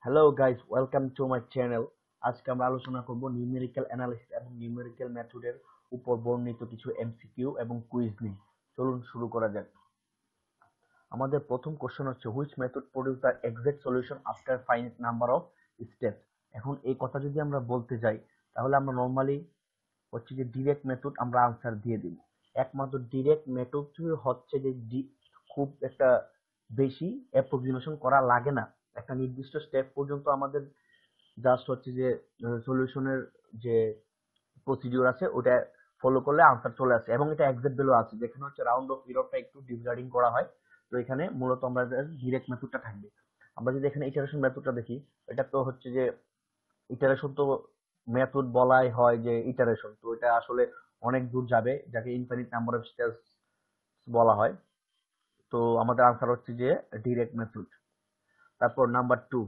Hello guys, welcome to my channel. আজকে আমরা আলোচনা করব নিউমেরিক্যাল অ্যানালিসিস এবং নিউমেরিক্যাল মেথডের উপর বর্ণিত কিছু এমসিকিউ এবং কুইজ নিয়ে। চলুন শুরু করা যাক। আমাদের প্রথম কোশ্চেন হচ্ছে which method produce the exact solution after finite number of steps. এখন এই কথা যদি আমরা বলতে যাই তাহলে আমরা নরমালি হচ্ছে যে ডিরেক্ট মেথড আমরা আনসার দিয়ে দিই। একমাত্র ডিরেক্ট মেথড হচ্ছে যে খুব একটা বেশি অ্যাপ্রক্সিমেশন করা লাগে না। একটা নির্দিষ্ট স্টেপ পর্যন্ত আমাদের জাস্ট হচ্ছে যে সলিউশনের যে প্রসিডিউর আছে ওটা ফলো করলে আনসার চলে আসে এবং এটা এক্সাক্ট ভ্যালু আছে, যেখানে হচ্ছে রাউন্ড অফ এররটা একটু ডিসকার্ডিং করা হয়। তো এখানে মূলত আমরা ডিরেক্ট মেথডটা থাকবে। আমরা যদি এখানে ইটারেশন মেথডটা দেখি, এটা তো হচ্ছে যে ইটারেশন তো মেথড বলাই হয় যে ইটারেশন, তো এটা আসলে অনেক দূর যাবে, যাকে ইনফিনিট নাম্বার অফ স্টেপস বলা হয়। তো আমাদের আনসার হচ্ছে যে ডিরেক্ট মেথড। তারপর নাম্বার 2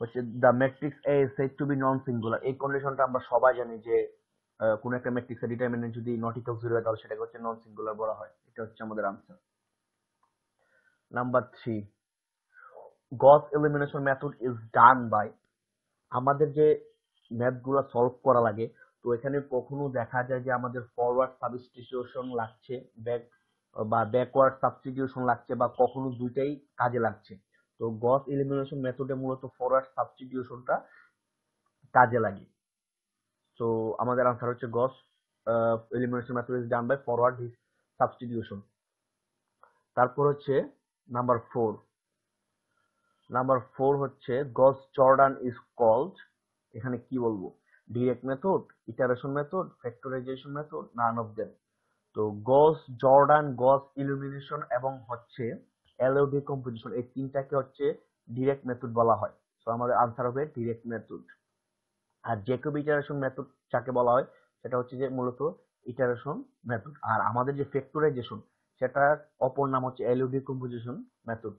হচ্ছে the matrix A is said to be non singular. এই কন্ডিশনটা আমরা সবাই জানি যে কোন একটা ম্যাট্রিক্সের ডিটারমিনেন্ট যদি নট ইকুয়াল 0 হয় তাহলে সেটাকে হচ্ছে নন সিঙ্গুলার বলা হয়। এটা হচ্ছে আমাদের answer. Number 3, Gauss elimination method is done by. আমাদের যে ম্যাথগুলো সলভ করা লাগে, তো এখানে কখনো দেখা যায় যে আমাদের ফরওয়ার্ড সাবস্টিটিউশন লাগছে, ব্যাকওয়ার্ড সাবস্টিটিউশন লাগছে, বা কখনো দুইটাই কাজে লাগছে। তো গস এলিমিনেশন মেথডে মূলত ফরওয়ার্ড সাবস্টিটিউশনটা কাজে লাগে। তো আমাদের আনসার হচ্ছে Gauss elimination method is done by forward substitution. তারপর হচ্ছে নাম্বার 4। নাম্বার 4 হচ্ছে গস জর্ডান ইজ কল্ড। এখানে কি বলবো, direct method, iteration method, factorisation method, naan of them. তো গস জর্ডান, গস ইলুমিনেশন এবং হচ্ছে এলইডি কম্পোজিশন, এই তিনটাকে হচ্ছে ডিরেক্ট মেথড বলা হয়। তো আমাদের আনসার হবে ডিরেক্ট মেথড। আর জ্যাকব ইটারেশন মেথড যাকে বলা হয় সেটা হচ্ছে যে মূলত ইটারেশন মেথড। আর আমাদের যে ফ্যাক্টরাইজেশন, সেটার অপর নাম হচ্ছে এলইডি কম্পোজিশন মেথড।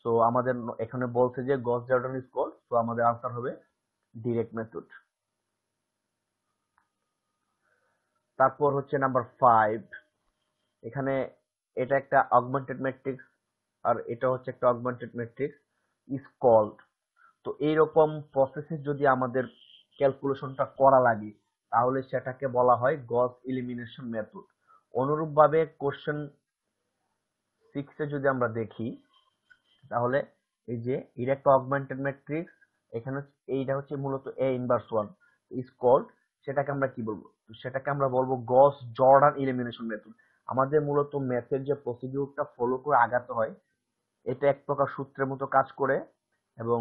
সো আমাদের এখানে বলছে যে গস জর্ডান ইজ কল্ড, তো আমাদের আনসার হবে ডিরেক্ট মেথড। তারপর হচ্ছে নাম্বার 5। এখানে এটা একটা অগমেন্টেড ম্যাট্রিক্স আর এটা হচ্ছে একটা অগমেন্টেড ম্যাট্রিক্স ইজ কল্ড। তো এইরকম প্রসেসে যদি আমাদের ক্যালকুলেশনটা করা লাগে তাহলে সেটাকে বলা হয় গস এলিমিনেশন মেথড। অনুরূপভাবে কোশ্চেন 6 যদি আমরা দেখি তাহলে এই যে এর একটা অগমেন্টেড ম্যাট্রিক্স, এখানে এইটা হচ্ছে মূলত এ ইনভার্স 1 ইজ কল্ড। সেটাকে আমরা কি বলবো, সেটাকে আমরা বলবো গস জর্ডান এলিমিনেশন মেথড। আমাদের মূলত ম্যাথের যে প্রসিডিউরটা ফলো করে আগাতে হয়, এটা এক প্রকার সূত্রের মতো কাজ করে এবং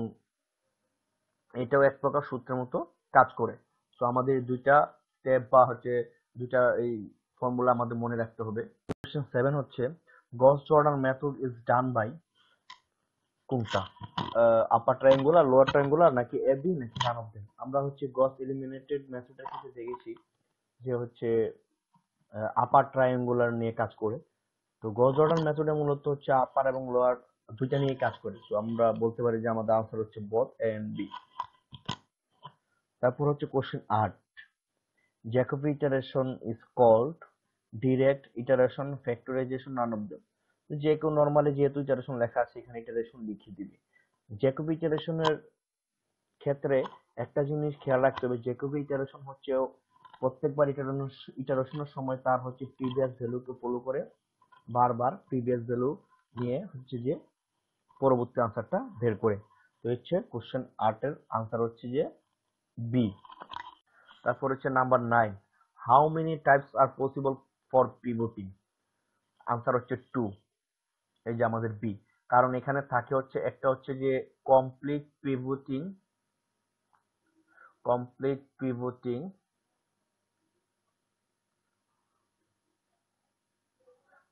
এটাও এক প্রকার সূত্রের মতো কাজ করে। তো আমাদের দুইটা স্টেপ বা হচ্ছে দুইটা এই ফর্মুলা আমাদের মনে রাখতে হবে। কোশ্চেন 7 হচ্ছে Gauss Jordan method is done by কোনটা, আপার ট্রায়াঙ্গুলার, লোয়ার ট্রায়াঙ্গুলার, নাকি এবি, নাকি নান অফ দেম। আমরা হচ্ছে গস এলিমিনেটেড মেথডের ক্ষেত্রে দেখেছি যে হচ্ছে আপার ট্রায়াঙ্গুলার নিয়ে কাজ করে। তো গস জর্ডান মেথডে মূলত হচ্ছে আপার এবং লোয়ার দুইটা নিয়ে কাজ করে। তো আমরা বলতে পারি যে আমাদের আনসার হচ্ছে বোথ এ এন্ড বি। তারপর হচ্ছে question 8, Jacobi iteration is called direct iteration, factorisation, none of them. যে কেউ নরমালি যেহেতু ইটারেশন লেখা আছে এখানে ইটারেশন লিখে দিবে। জ্যাকব ইটারেশনের ক্ষেত্রে একটা জিনিস খেয়াল রাখতে হবে, জ্যাকব ইটারেশন হচ্ছে প্রত্যেকবার ইটারেশনের সময় তার হচ্ছে প্রিভিয়াস ভ্যালুকে ফলো করে বারবার প্রিভিয়াস ভ্যালু নিয়ে হচ্ছে যে পরবর্তী আনসারটা বের করে। তো হচ্ছে কোশ্চেন 8 এর আনসার হচ্ছে যে বি। তারপর হচ্ছে number 9, how many types are possible for pivoting. Answer হচ্ছে 2, এই যে আমাদের বি। কারণ এখানে থাকে হচ্ছে একটা হচ্ছে যে কমপ্লিট পিভটিং, কমপ্লিট পিভটিং,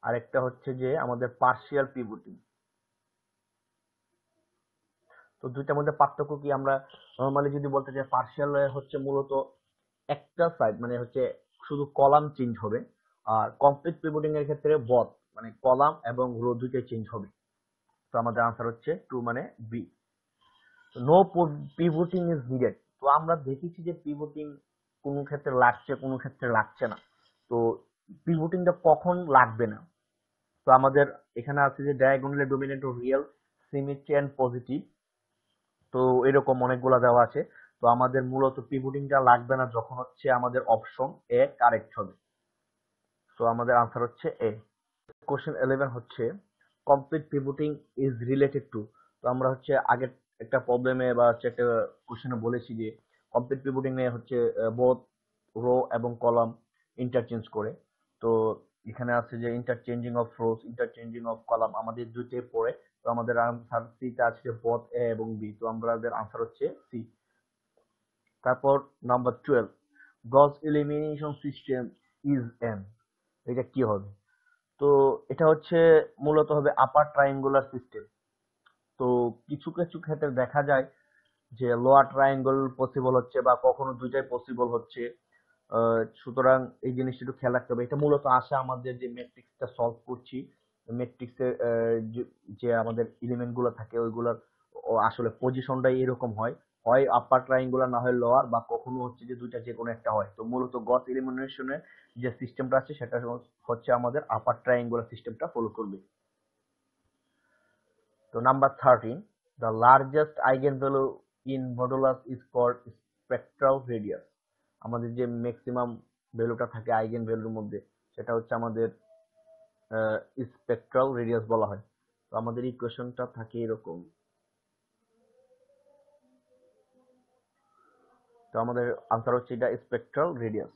আর একটা হচ্ছে যে আমাদের পার্শিয়াল পিভটিং। তো দুইটার মধ্যে পার্থক্য কি, আমরা নরমালি যদি বলতে চাই পার্শিয়াল হচ্ছে মূলত একটা সাইড মানে হচ্ছে শুধু কলাম চেঞ্জ হবে, আর কমপ্লিট পিভটিং এর ক্ষেত্রে বথ মানে কলাম এবং রো দুইটাই চেঞ্জ হবে। তো আমাদের আনসার হচ্ছে 2 মানে B. No pivoting is needed. তো আমরা দেখেছি যে পিভটিং কোন ক্ষেত্রে লাগছে কোন ক্ষেত্রে লাগছে না। তো পিভটিংটা কখন লাগবে না, তো আমাদের এখানে আছে যে ডায়াগোনালি ডমিনেন্ট ও রিয়েল, সিমেট্রি এন্ড পজিটিভ। তো এরকম অনেকগুলা দেওয়া আছে। তো আমাদের মূলত পিভটিংটা লাগবে না যখন হচ্ছে আমাদের অপশন এ কারেক্ট হবে। তো আমাদের আনসার হচ্ছে এ। কোশ্চেন 11 হচ্ছে কমপ্লিট পিভটিং ইজ রিলেটেড টু। তো আমরা হচ্ছে আগের একটা প্রবলেমে বা হচ্ছে একটা কোশ্চেনে বলেছি যে কমপ্লিট পিভটিং এ হচ্ছে বোথ রো এবং কলাম ইন্টারচেঞ্জ করে। তো এখানে আছে যে interchanging of rose, interchanging of column আমাদের দুইটাই পড়ে। তো আমাদের আনসার সিটা আছে বোথ এ এবং বি। তো আমাদের আনসার হচ্ছে সি। তারপর নাম্বার 12 গজ এলিমিনেশন সিস্টেম ইজ এন। এটা কি হবে? তো এটা হচ্ছে মূলত হবে আপার ট্রায়াঙ্গুলার সিস্টেম। তো কিছু কিছু ক্ষেত্রে দেখা যায় যে লোয়ার ট্রায়াঙ্গল পসিবল হচ্ছে বা কখনো দুইটাই পসিবল হচ্ছে। সুতরাং এই জিনিসটা একটু খেয়াল রাখতে হবে। এটা মূলত আসে আমাদের যে ম্যাট্রিক্সটা সলভ করছি, ম্যাট্রিক্সের যে আমাদের এলিমেন্ট গুলো থাকে ওইগুলোর আসলে পজিশনটাই এরকম হয়, হয় আপার ট্রায়াঙ্গুলার না হয় লোয়ার, বা কখনো হচ্ছে যে দুইটা যে কোনো একটা হয়। তো মূলত গস এলিমিনেশনের যে সিস্টেমটা আছে সেটা হচ্ছে আমাদের আপার ট্রায়াঙ্গুলার সিস্টেমটা ফলো করবে। তো number 13 the largest eigenvalue in modulus is called spectral radius। আমাদের যে ম্যাক্সিমাম ভ্যালুটা থাকে আইগেন ভ্যালুর মধ্যে সেটা হচ্ছে আমাদের স্পেকট্রাল রেডিয়াস বলা হয়। তো আমাদের ইকুয়েশনটা থাকে এরকম। তো আমাদের আনসার হচ্ছে এটা স্পেকট্রাল রেডিয়াস।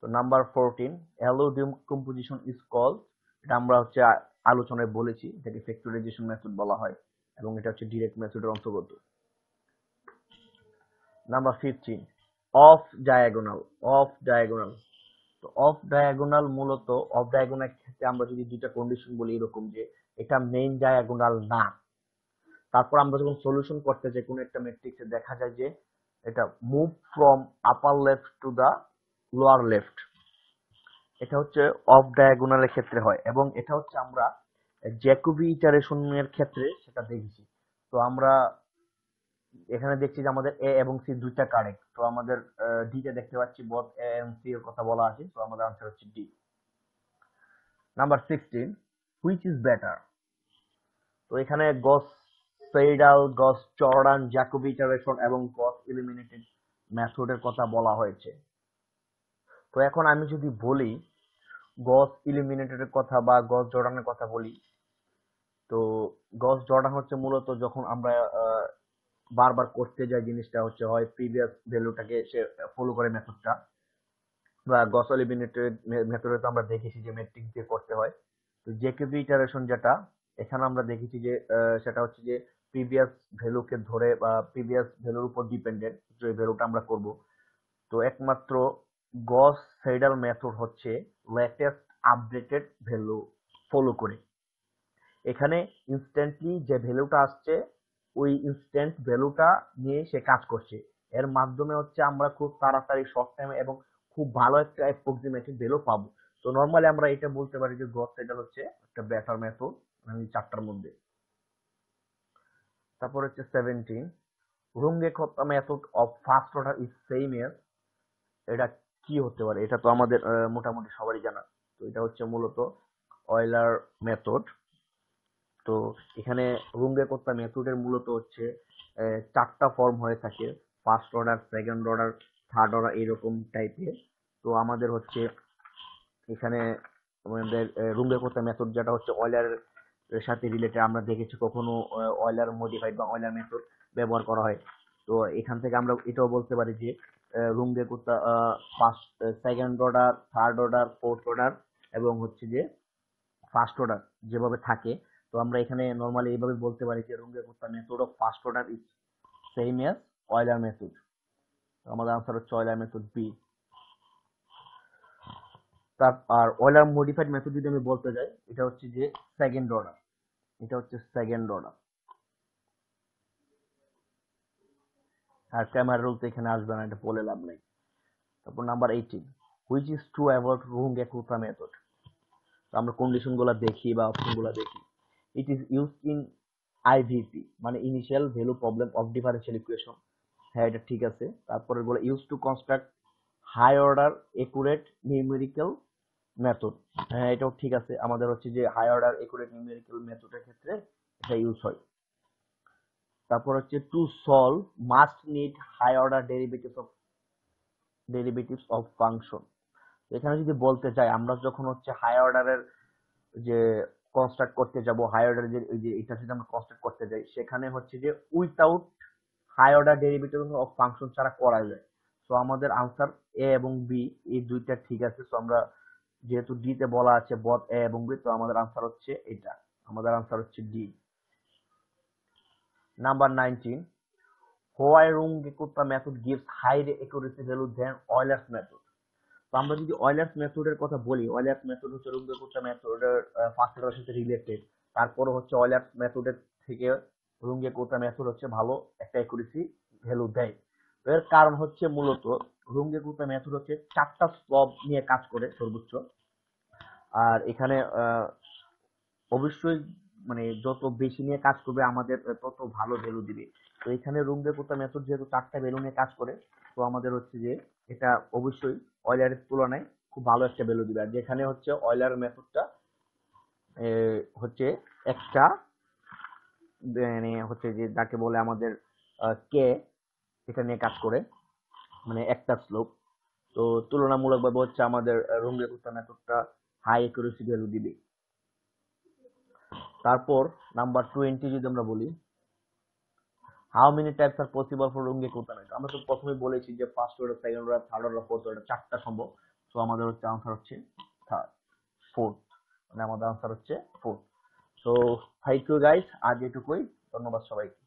তো number 14 LU decomposition is called. এটা আমরা হচ্ছে আলোচনায় বলেছি, এটাকে ফ্যাক্টরাইজেশন মেথড বলা হয় এবং এটা হচ্ছে ডিরেক্ট মেথডের অন্তর্গত। Number 15 off diagonal. Off diagonal, তো অফ ডায়াগোনাল মূলত অফ ডায়াগোনাল ক্ষেত্রে আমরা যদি দুইটা কন্ডিশন বলি এরকম যে এটা মেইন ডায়াগোনাল না, তারপর আমরা যখন সলিউশন করতে যাই কোনো একটা ম্যাট্রিক্সে দেখা যায় যে এটা move from upper left to the lower left, এটা হচ্ছে অফ ডায়াগোনালের ক্ষেত্রে হয় এবং এটা হচ্ছে আমরা জ্যাকোবি ইটারেশনের ক্ষেত্রে সেটা দেখেছি। তো আমরা এখানে দেখছি যে আমাদের এ এবং সি দুইটা কারেক্ট। তো আমাদের ডি তে দেখতে পাচ্ছি বোথ এ এবং সি এর কথা বলা আছে। তো আমাদের আনসার হচ্ছে D. Number 16 which is better. তো এখানে গস সেইডাল, গস জর্ডান, জ্যাকোবি ইটারেশন এবং গস এলিমিনেটেড মেথডের কথা বলা হয়েছে। তো এখন আমি যদি বলি গস এলিমিনেটেডের কথা বা গস জর্ডানের কথা বলি, তো গস জর্ডান হচ্ছে মূলত যখন আমরা বারবার করতে যাই জিনিসটা হচ্ছে হয় প্রিভিয়াস ভ্যালুটাকে সে ফলো করে মেথডটা, বা গস এলিমিনেটেড মেথডে তো আমরা দেখেছি যে ম্যাট্রিক্স দিয়ে করতে হয়। তো জেকেবি ইটারেশন যেটা এখানে আমরা দেখেছি যে সেটা হচ্ছে যে প্রিভিয়াস ভ্যালুকে ধরে বা প্রিভিয়াস ভ্যালুর উপর ডিপেন্ডেন্ট যে ভ্যালুটা আমরা করব। তো একমাত্র গস সেইডাল মেথড হচ্ছে লেটেস্ট আপডেটেড ভ্যালু ফলো করে। এখানে ইনস্ট্যান্টলি যে ভ্যালুটা আসছে ওই ইনস্ট্যান্ট ভ্যালুটা নিয়ে সে কাজ করছে। এর মাধ্যমে হচ্ছে আমরা খুব তাড়াতাড়ি শর্ট টাইমে এবং খুব ভালো একটা অ্যাপ্রক্সিমেটেড ভ্যালু পাবো। তো নরমালি আমরা এটা বলতে পারি যে গস সেটাল হচ্ছে একটা বেটার মেথড চারটার মধ্যে। তারপর হচ্ছে 17 Runge Kutta method of first order is same as. এটা কি হতে পারে? এটা তো আমাদের মোটামুটি সবারই জানা। তো এটা হচ্ছে মূলত অয়লার মেথড। তো এখানে রুঙ্গে-কর্তা মেথডের মূলত হচ্ছে চারটা ফর্ম হয়ে থাকে, first order, second order, third order এরকম টাইপের। তো আমাদের হচ্ছে এখানে আমাদের রুঙ্গে-কর্তা মেথড যেটা হচ্ছে অয়লারের সাথে রিলেটেড, আমরা দেখেছি কখনো অয়লার মডিফাইড বা অয়লার মেথড ব্যবহার করা হয়। তো এখান থেকে আমরা এটাও বলতে পারি যে Runge Kutta first, second order, third order, fourth order এবং হচ্ছে যে ফার্স্ট অর্ডার যেভাবে থাকে। তো আমরা এখানে নরমালি এইভাবে বলতে পারি যে Runge Kutta method of first order is same as Euler method. আমাদের আনসার হচ্ছে অয়লার মেথড বি। আর অয়লার মডিফাইড মেথড যদি আমি বলতে যাই এটা হচ্ছে যে সেকেন্ড অর্ডার, এটা হচ্ছে সেকেন্ড অর্ডার। আর ক্যামেরা রুল তো এখানে আসবে না, এটা বলে লাভ নাই। তারপর number 18 which is true about Runge Kutta method. আমরা কন্ডিশন গুলা দেখি বা অপশন গুলা দেখি। It is use in IVP মানে initial value problem of differential equation. হ্যাঁ এটা ঠিক আছে। তারপরে বলে use to construct high order accurate numerical method. হ্যাঁ এটাও ঠিক আছে, আমাদের হচ্ছে যে হাই অর্ডার একুরেট নিউমেরিক্যাল মেথডের ক্ষেত্রে এটা ইউজ হয়। তারপর হচ্ছে to solve must need high order derivatives of function. এখানে যদি বলতে চাই আমরা যখন হচ্ছে হাই অর্ডারের যে কনস্ট্রাক্ট করতে যাব, হাই অর্ডারের যে এটা যদি আমরা কনস্ট্রাক্ট করতে যাই, সেখানে হচ্ছে যে without high order derivative of function ছাড়া করা যায়। সো আমাদের আনসার এ এবং বি এই দুইটা ঠিক আছে। সো আমরা যেহেতু ডি তে বলা আছে both এ এবং বি, তো আমাদের আনসার হচ্ছে এটা, আমাদের আনসার হচ্ছে D. Number 19, why Runge-Kutta method gives higher accuracy value than Euler's method? তো আমরা যদি অয়লার্স মেথডের কথা বলি, অয়লার্স মেথড হচ্ছে রুঙ্গে-কুত্তা মেথডের ফার্স্ট সাথে রিলেটেড। তারপরে হচ্ছে অয়লার্স মেথডের থেকে রুঙ্গে-কুত্তা মেথড হচ্ছে ভালো একটা অ্যাকুরেসি ভ্যালু দেয়। তো এর কারণ হচ্ছে মূলত রুঙ্গে-কুত্তা মেথড হচ্ছে 4টা সলভ নিয়ে কাজ করে সর্বোচ্চ। আর এখানে অবশ্যই মানে যত বেশি নিয়ে কাজ করবে আমাদের তত ভালো ভ্যালু দিবে। তো এখানে রুঙ্গে-কুত্তা মেথড যেহেতু 4টা ভ্যালু নিয়ে কাজ করে, তো আমাদের হচ্ছে যে এটা অবশ্যই অয়লারের তুলনায় খুব ভালো একটা ভ্যালু দিবে। আর যেখানে হচ্ছে অয়লার মেথডটা হচ্ছে একটা মানে হচ্ছে যে যাকে বলে আমাদের কে, এটা নিয়ে কাজ করে, মানে একটা স্লোপ। তো তুলনামূলকভাবে হচ্ছে আমাদের রুঙ্গে-কুত্তা মেথডটা হাই অ্যাকুরেসি ভ্যালু দিবে। তারপর নাম্বার 20 যদি আমরা বলি, how many types are possible for Runge Kutta method. আমরা তো প্রথমে বলেছি যে first order, second order, third order, fourth order 4টা সম্ভব। তো আমাদের হচ্ছে আনসার হচ্ছে ফোর্থ, মানে আমাদের আনসার হচ্ছে fourth. So thank you guys, আজ এটুকুই, ধন্যবাদ সবাইকে।